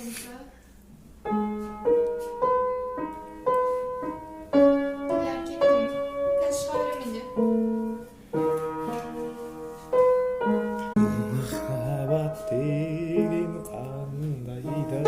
Entra. Ya ketdim. Qaysi shoirim edi? Махаббат деген қандайды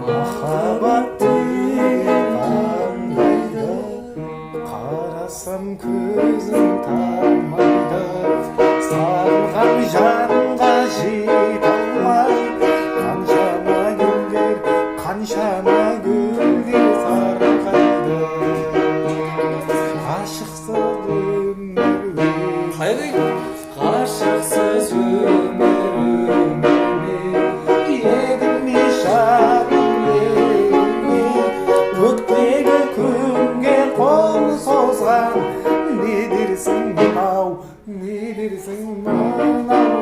махаббат деген қандайды қарасам көзің талмайды сағынған жанға жете алмай қаншама гүлдер сарғайды ғашықсыз өмір ғашықсыз өмір егілмей шағын көктегі күнге қол созған не дерсің мынау не дерсің мынау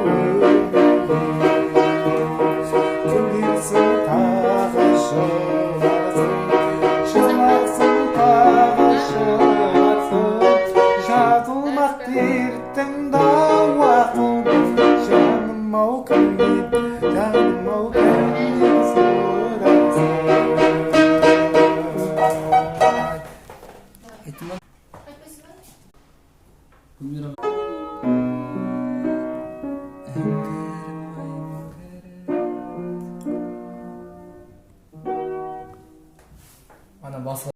күндерсің тағы шынарсың тағы шынарсың жазылмақ дерттің дауақын жаным ау кімге жаным ау кімге сұрайсың Ана басқа